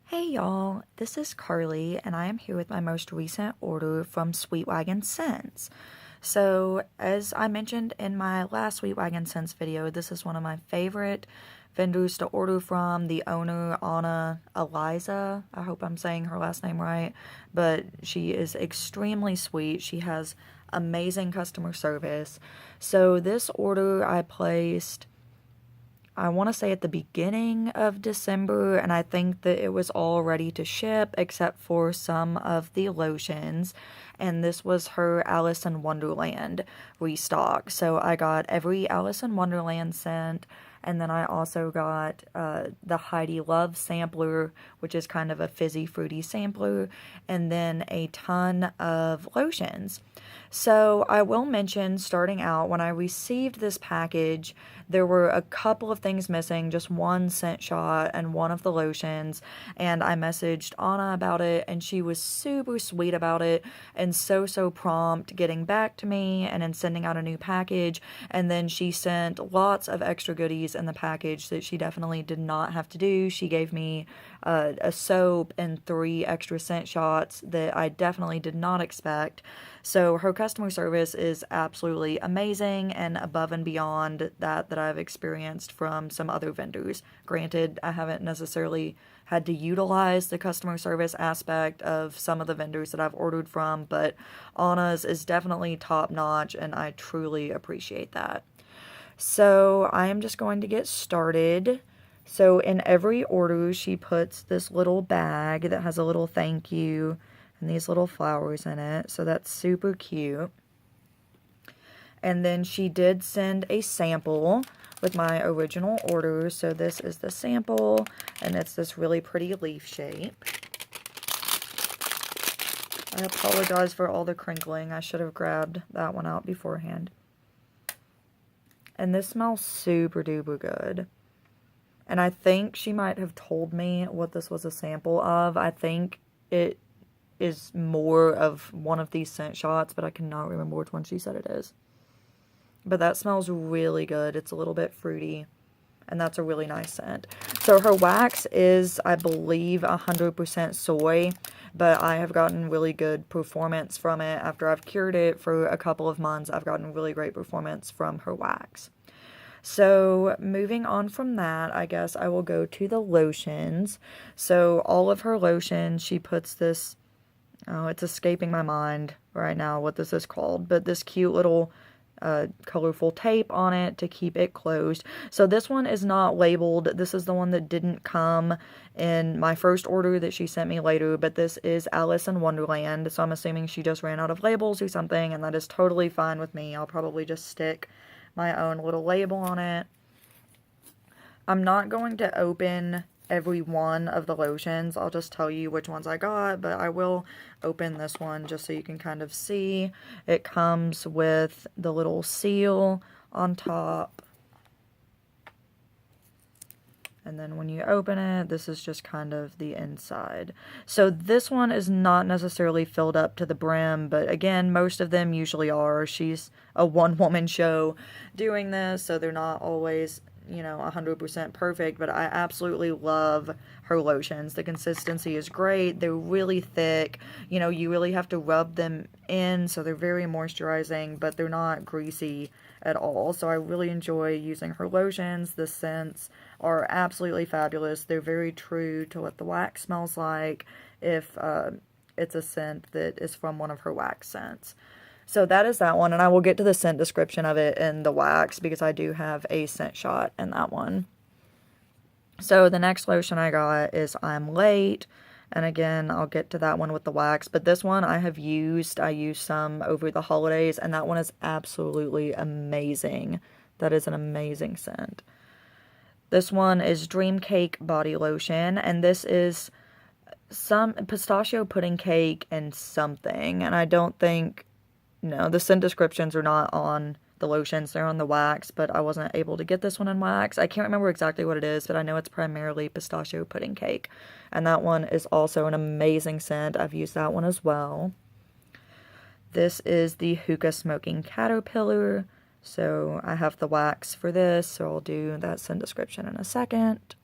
Hey y'all, this is Carly, and I am here with my most recent order from Sweetwagon Scents. So, as I mentioned in my last Sweetwagon Scents video, this is one of my favorite vendors to order from. The owner, Anna Eliza, I hope I'm saying her last name right, but she is extremely sweet. She has amazing customer service. So, this order I placed, I want to say at the beginning of December, and I think that it was all ready to ship except for some of the lotions. And this was her Alice in Wonderland restock. So I got every Alice in Wonderland scent, and then I also got the Heidi Love sampler, which is kind of a fizzy fruity sampler, and then a ton of lotions. So I will mention, starting out, when I received this package, there were a couple of things missing, just one scent shot and one of the lotions, and I messaged Anna about it, and she was super sweet about it, and so prompt getting back to me, and then sending out a new package, and then she sent lots of extra goodies in the package that she definitely did not have to do. She gave me a soap and 3 extra scent shots that I definitely did not expect. So her customer service is absolutely amazing and above and beyond that I've experienced from some other vendors. Granted, I haven't necessarily had to utilize the customer service aspect of some of the vendors that I've ordered from, but Anna's is definitely top notch, and I truly appreciate that. So I am just going to get started. So in every order, she puts this little bag that has a little thank you and these little flowers in it. So that's super cute. And then she did send a sample with my original order. So this is the sample, and it's this really pretty leaf shape. I apologize for all the crinkling. I should have grabbed that one out beforehand. And this smells super duper good. And I think she might have told me what this was a sample of. I think it is more of one of these scent shots, but I cannot remember which one she said it is. But that smells really good. It's a little bit fruity, and that's a really nice scent. So her wax is, I believe, 100% soy, but I have gotten really good performance from it. After I've cured it for a couple of months, I've gotten really great performance from her wax. So moving on from that, I guess I will go to the lotions. So all of her lotions, she puts this, oh, it's escaping my mind right now what this is called, but this cute little colorful tape on it to keep it closed. So this one is not labeled. This is the one that didn't come in my first order that she sent me later, but this is Alice in Wonderland. So I'm assuming she just ran out of labels or something, and that is totally fine with me. I'll probably just stick my own little label on it. I'm not going to open every one of the lotions. I'll just tell you which ones I got, but I will open this one just so you can kind of see. It comes with the little seal on top. And then when you open it, this is just kind of the inside. So this one is not necessarily filled up to the brim, but again, most of them usually are. She's a one-woman show doing this, so they're not always, 100% perfect, but I absolutely love her lotions. The consistency is great. They're really thick. You really have to rub them in, so they're very moisturizing, but they're not greasy at all. So I really enjoy using her lotions. The scents are absolutely fabulous. They're very true to what the wax smells like if it's a scent that is from one of her wax scents. So that is that one, and I will get to the scent description of it in the wax because I do have a scent shot in that one. So the next lotion I got is I'm Late, and again, I'll get to that one with the wax, but this one I have used. I used some over the holidays, and that one is absolutely amazing. That is an amazing scent. This one is Dream Cake Body Lotion, and this is some pistachio pudding cake and something, and I don't think, no, the scent descriptions are not on the lotions, they're on the wax, but I wasn't able to get this one in wax. I can't remember exactly what it is, but I know it's primarily pistachio pudding cake, and that one is also an amazing scent. I've used that one as well. This is the Hookah Smoking Caterpillar. So I have the wax for this, so I'll do that scent description in a second.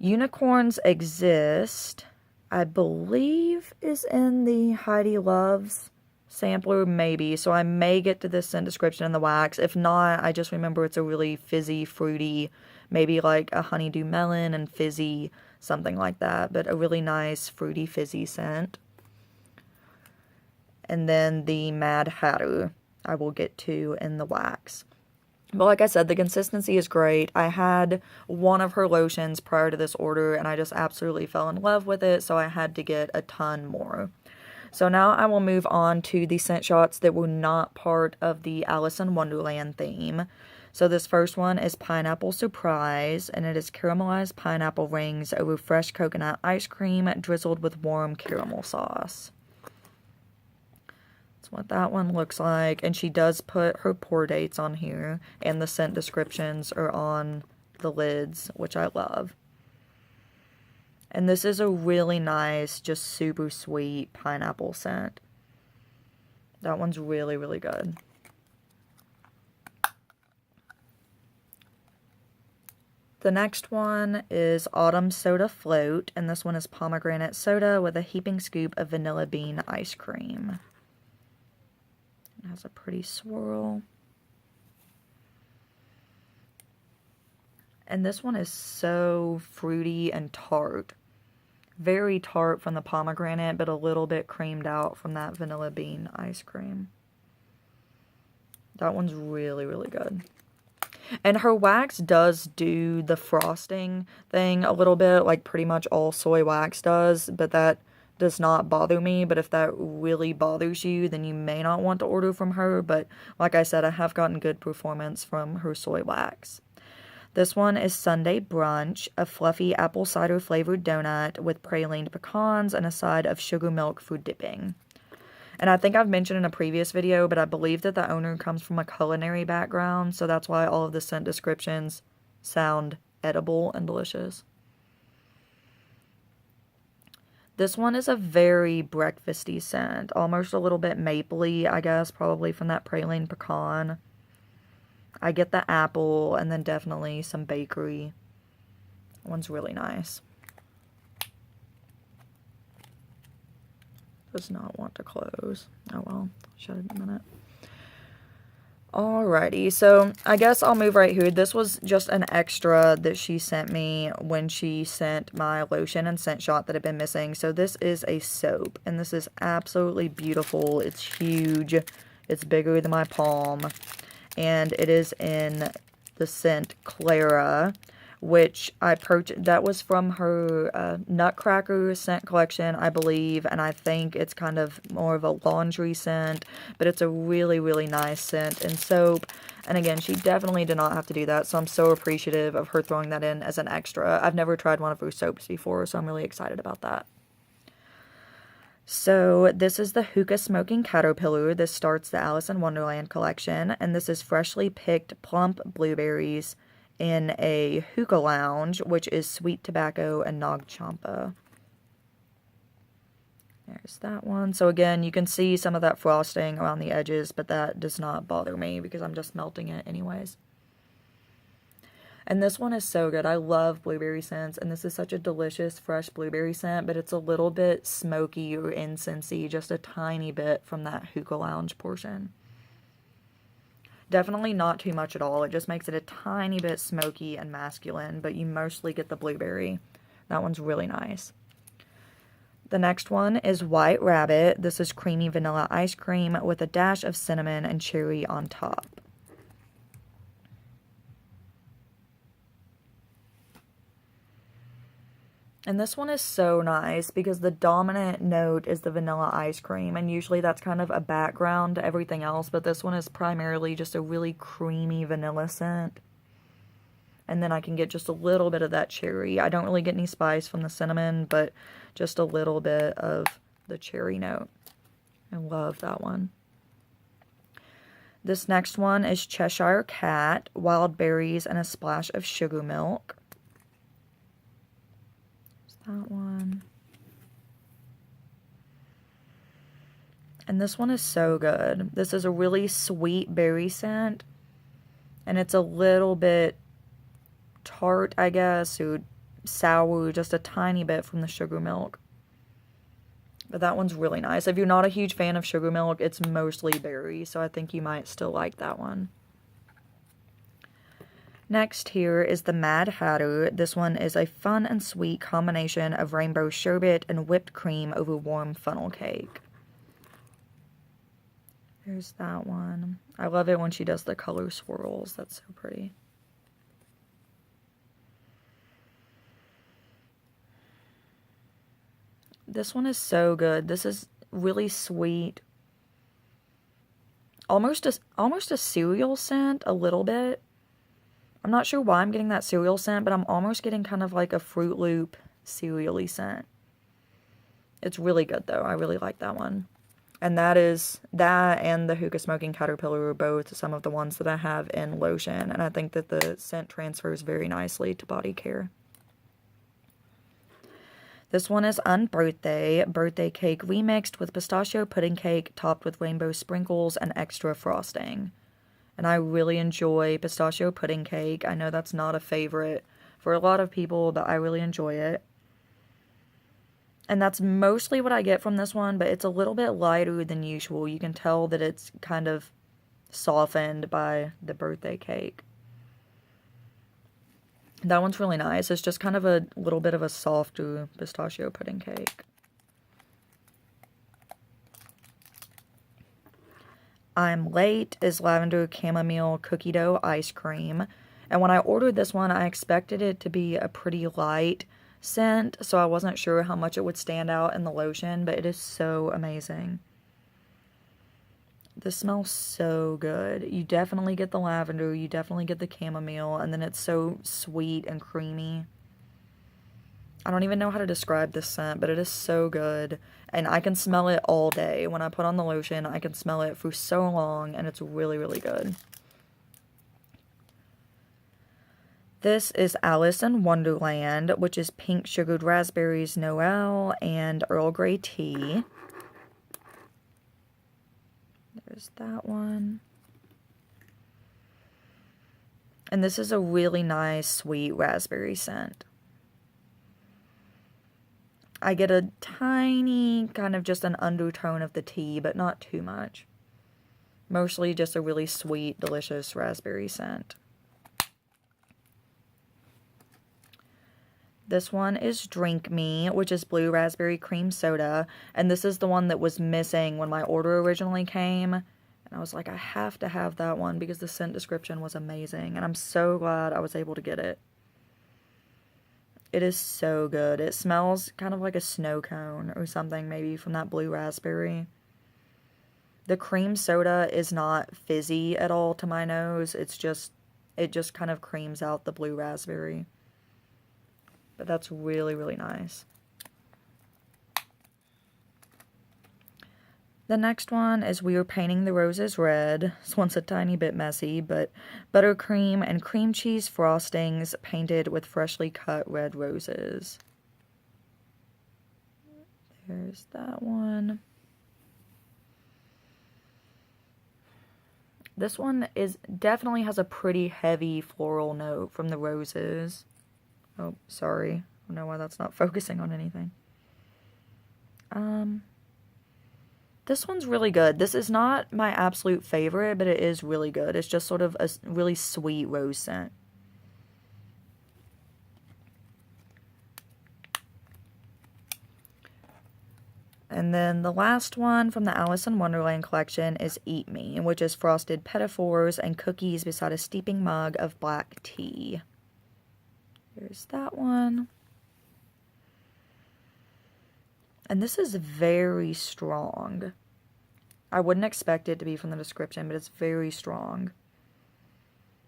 Unicorns Exist, I believe, is in the Heidi Loves sampler, maybe. So I may get to this scent description in the wax. If not, I just remember it's a really fizzy, fruity, maybe like a honeydew melon and fizzy, something like that. But a really nice, fruity, fizzy scent. And then the Mad Hatter I will get to in the wax. But like I said, the consistency is great. I had one of her lotions prior to this order, and I just absolutely fell in love with it, so I had to get a ton more. So now I will move on to the scent shots that were not part of the Alice in Wonderland theme. So this first one is Pineapple Surprise, and it is caramelized pineapple rings over fresh coconut ice cream drizzled with warm caramel sauce. That's what that one looks like. And she does put her pour dates on here, and the scent descriptions are on the lids, which I love. And this is a really nice, just super sweet pineapple scent. That one's really, really good. The next one is Autumn Soda Float, and this one is pomegranate soda with a heaping scoop of vanilla bean ice cream. It has a pretty swirl. And this one is so fruity and tart. Very tart from the pomegranate, but a little bit creamed out from that vanilla bean ice cream. That one's really, really good. And her wax does do the frosting thing a little bit, like pretty much all soy wax does, but that does not bother me. But if that really bothers you, then you may not want to order from her. But like I said, I have gotten good performance from her soy wax. This one is Sunday Brunch, a fluffy apple cider flavored donut with pralined pecans and a side of sugar milk for dipping. And I think I've mentioned in a previous video, but I believe that the owner comes from a culinary background, so that's why all of the scent descriptions sound edible and delicious. This one is a very breakfasty scent, almost a little bit mapley, I guess, probably from that praline pecan. I get the apple and then definitely some bakery. That one's really nice. Does not want to close. Oh well, shut it in a minute. Alrighty, so I guess I'll move right here. This was just an extra that she sent me when she sent my lotion and scent shot that had been missing. So this is a soap, and this is absolutely beautiful. It's huge. It's bigger than my palm, and it is in the scent Clara, which I purchased. That was from her Nutcracker scent collection, I believe, and I think it's kind of more of a laundry scent, but it's a really, really nice scent and soap. And again, she definitely did not have to do that, so I'm so appreciative of her throwing that in as an extra. I've never tried one of her soaps before, so I'm really excited about that. So this is the Hookah Smoking Caterpillar. This starts the Alice in Wonderland collection, and this is freshly picked plump blueberries in a hookah lounge, which is sweet tobacco and Nag Champa. There's that one. So again, you can see some of that frosting around the edges, but that does not bother me because I'm just melting it anyways. And this one is so good. I love blueberry scents, and this is such a delicious fresh blueberry scent, but it's a little bit smoky or incensey, just a tiny bit from that hookah lounge portion. Definitely not too much at all. It just makes it a tiny bit smoky and masculine, but you mostly get the blueberry. That one's really nice. The next one is White Rabbit. This is creamy vanilla ice cream with a dash of cinnamon and cherry on top. And this one is so nice because the dominant note is the vanilla ice cream, and usually that's kind of a background to everything else, but this one is primarily just a really creamy vanilla scent. And then I can get just a little bit of that cherry. I don't really get any spice from the cinnamon, but just a little bit of the cherry note. I love that one. This next one is Cheshire Cat, wild berries and a splash of sugar milk. That one. And this one is so good. This is a really sweet berry scent, and it's a little bit tart, I guess, or sour just a tiny bit from the sugar milk. But that one's really nice. If you're not a huge fan of sugar milk, it's mostly berry, so I think you might still like that one. Next here is the Mad Hatter. This one is a fun and sweet combination of rainbow sherbet and whipped cream over warm funnel cake. There's that one. I love it when she does the color swirls. That's so pretty. This one is so good. This is really sweet. Almost a cereal scent, a little bit. I'm not sure why I'm getting that cereal scent, but I'm almost getting kind of like a Fruit Loop cereal-y scent. It's really good, though. I really like that one. And that and the Hookah Smoking Caterpillar are both some of the ones that I have in Lotion. And I think that the scent transfers very nicely to body care. This one is Unbirthday, birthday cake remixed with pistachio pudding cake topped with rainbow sprinkles and extra frosting. And I really enjoy pistachio pudding cake. I know that's not a favorite for a lot of people, but I really enjoy it. And that's mostly what I get from this one, but it's a little bit lighter than usual. You can tell that it's kind of softened by the birthday cake. That one's really nice. It's just kind of a little bit of a softer pistachio pudding cake. I'm Late is lavender chamomile cookie dough ice cream. And when I ordered this one, I expected it to be a pretty light scent, so I wasn't sure how much it would stand out in the lotion, but it is so amazing. This smells so good. You definitely get the lavender, you definitely get the chamomile, and then it's so sweet and creamy. I don't even know how to describe this scent, but it is so good. And I can smell it all day. When I put on the lotion, I can smell it for so long, and it's really, really good. This is Alice in Wonderland, which is pink sugared raspberries Noel and Earl Grey tea. There's that one. And this is a really nice, sweet raspberry scent. I get a tiny, kind of just an undertone of the tea, but not too much. Mostly just a really sweet, delicious raspberry scent. This one is Drink Me, which is blue raspberry cream soda. And this is the one that was missing when my order originally came. And I was like, I have to have that one because the scent description was amazing. And I'm so glad I was able to get it. It is so good. It smells kind of like a snow cone or something, maybe from that blue raspberry. The cream soda is not fizzy at all to my nose. It just kind of creams out the blue raspberry. But that's really, really nice. The next one is We Are Painting the Roses Red. This one's a tiny bit messy, but buttercream and cream cheese frostings painted with freshly cut red roses. There's that one. This one definitely has a pretty heavy floral note from the roses. Oh, sorry. I don't know why that's not focusing on anything. This one's really good. This is not my absolute favorite, but it is really good. It's just sort of a really sweet rose scent. And then the last one from the Alice in Wonderland collection is Eat Me, which is frosted petitfours and cookies beside a steeping mug of black tea. Here's that one. And this is very strong. I wouldn't expect it to be from the description, but it's very strong.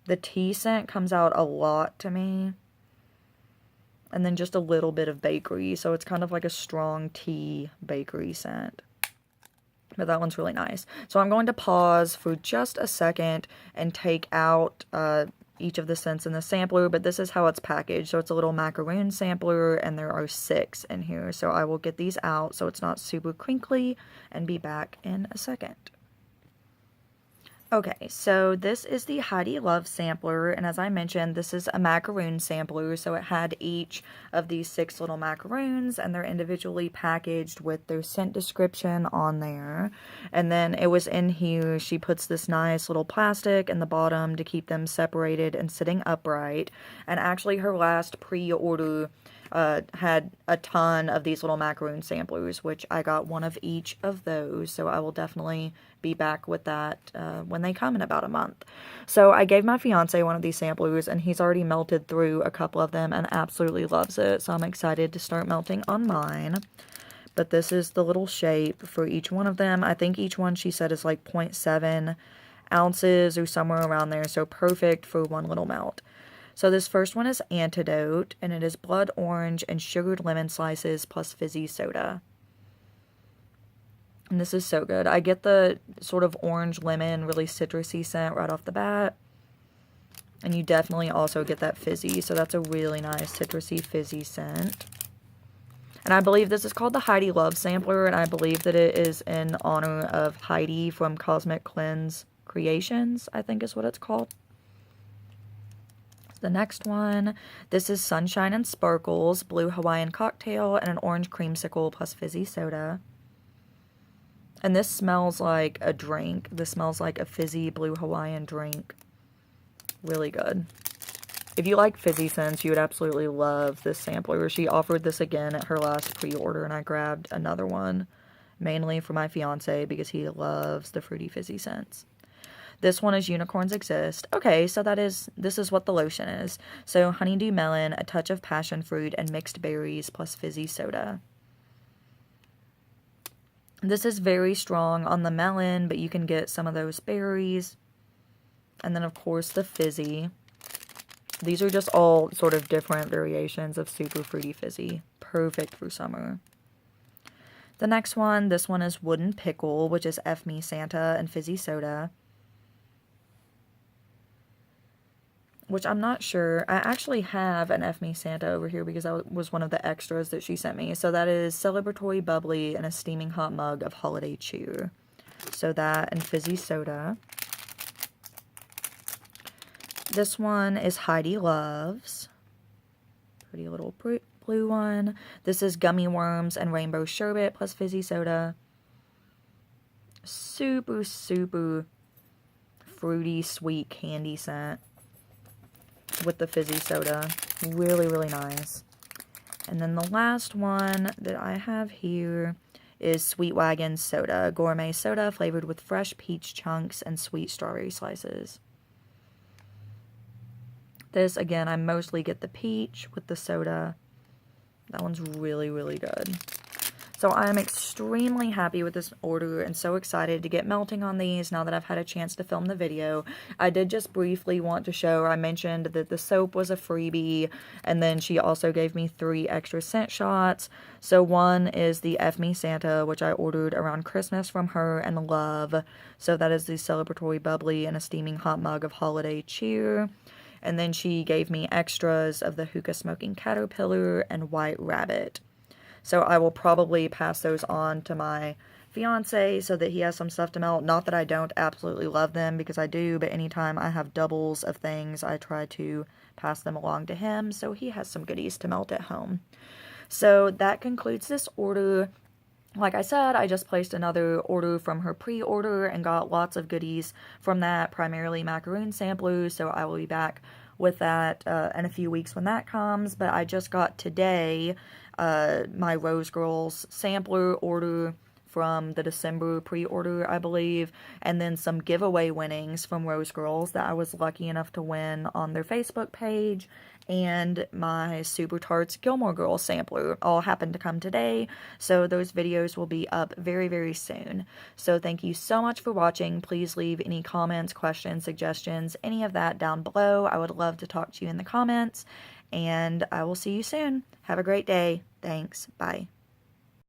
The tea scent comes out a lot to me. And then just a little bit of bakery. So it's kind of like a strong tea bakery scent. But that one's really nice. So I'm going to pause for just a second and take out each of the scents in the sampler, but this is how it's packaged. So it's a little macaroon sampler, and there are 6 in here. So I will get these out so it's not super crinkly and be back in a second. Okay, so this is the Heidi Love Sampler, and as I mentioned, this is a macaroon sampler, so it had each of these 6 little macaroons, and they're individually packaged with their scent description on there. And then it was in here, she puts this nice little plastic in the bottom to keep them separated and sitting upright. And actually her last pre-order had a ton of these little macaroon samplers, which I got one of each of those, so I will definitely be back with that when they come in about a month. So I gave my fiance one of these samplers, and he's already melted through a couple of them and absolutely loves it, so I'm excited to start melting on mine. But this is the little shape for each one of them. I think each one, she said, is like 0.7 ounces or somewhere around there, so perfect for one little melt. So this first one is Antidote, and it is blood orange and sugared lemon slices plus fizzy soda. And this is so good. I get the sort of orange lemon, really citrusy scent right off the bat. And you definitely also get that fizzy, so that's a really nice citrusy fizzy scent. And I believe this is called the Heidi Love Sampler, and I believe that it is in honor of Heidi from Cosmic Cleanse Creations, I think is what it's called. The next one, this is Sunshine and Sparkles, Blue Hawaiian Cocktail, and an orange creamsicle plus fizzy soda. And this smells like a drink. This smells like a fizzy Blue Hawaiian drink. Really good. If you like fizzy scents, you would absolutely love this sampler. She offered this again at her last pre-order, and I grabbed another one, mainly for my fiance because he loves the fruity fizzy scents. This one is Unicorns Exist. Okay, so this is what the lotion is. So honeydew melon, a touch of passion fruit, and mixed berries plus fizzy soda. This is very strong on the melon, but you can get some of those berries. And then, of course, the fizzy. These are just all sort of different variations of super fruity fizzy. Perfect for summer. The next one, this one is Wooden Pickle, which is F Me Santa and fizzy soda. Which I'm not sure. I actually have an F Me Santa over here because that was one of the extras that she sent me. So that is celebratory bubbly and a steaming hot mug of holiday cheer. So that and fizzy soda. This one is Heidi Loves. Pretty little blue one. This is Gummy Worms and Rainbow Sherbet plus fizzy soda. Super, super fruity, sweet candy scent with the fizzy soda. Really, really nice. And then the last one that I have here is Sweetwagon soda. Gourmet soda flavored with fresh peach chunks and sweet strawberry slices. This, again, I mostly get the peach with the soda. That one's really, really good. So I'm extremely happy with this order and so excited to get melting on these now that I've had a chance to film the video. I did just briefly want to show, I mentioned that the soap was a freebie, and then she also gave me 3 extra scent shots. So one is the F Me Santa, which I ordered around Christmas from her and love. So that is the celebratory bubbly and a steaming hot mug of holiday cheer. And then she gave me extras of the hookah smoking caterpillar and white rabbit. So I will probably pass those on to my fiance so that he has some stuff to melt. Not that I don't absolutely love them, because I do, but anytime I have doubles of things, I try to pass them along to him so he has some goodies to melt at home. So that concludes this order. Like I said, I just placed another order from her pre-order and got lots of goodies from that, primarily macaroon samplers, so I will be back with that in a few weeks when that comes. But I just got today my Rose Girls sampler order from the December pre-order, I believe, and then some giveaway winnings from Rose Girls that I was lucky enough to win on their Facebook page, and my Super Tarts Gilmore Girls sampler all happened to come today, so those videos will be up very, very soon. So thank you so much for watching. Please leave any comments, questions, suggestions, any of that down below. I would love to talk to you in the comments, and I will see you soon. Have a great day. Thanks. Bye.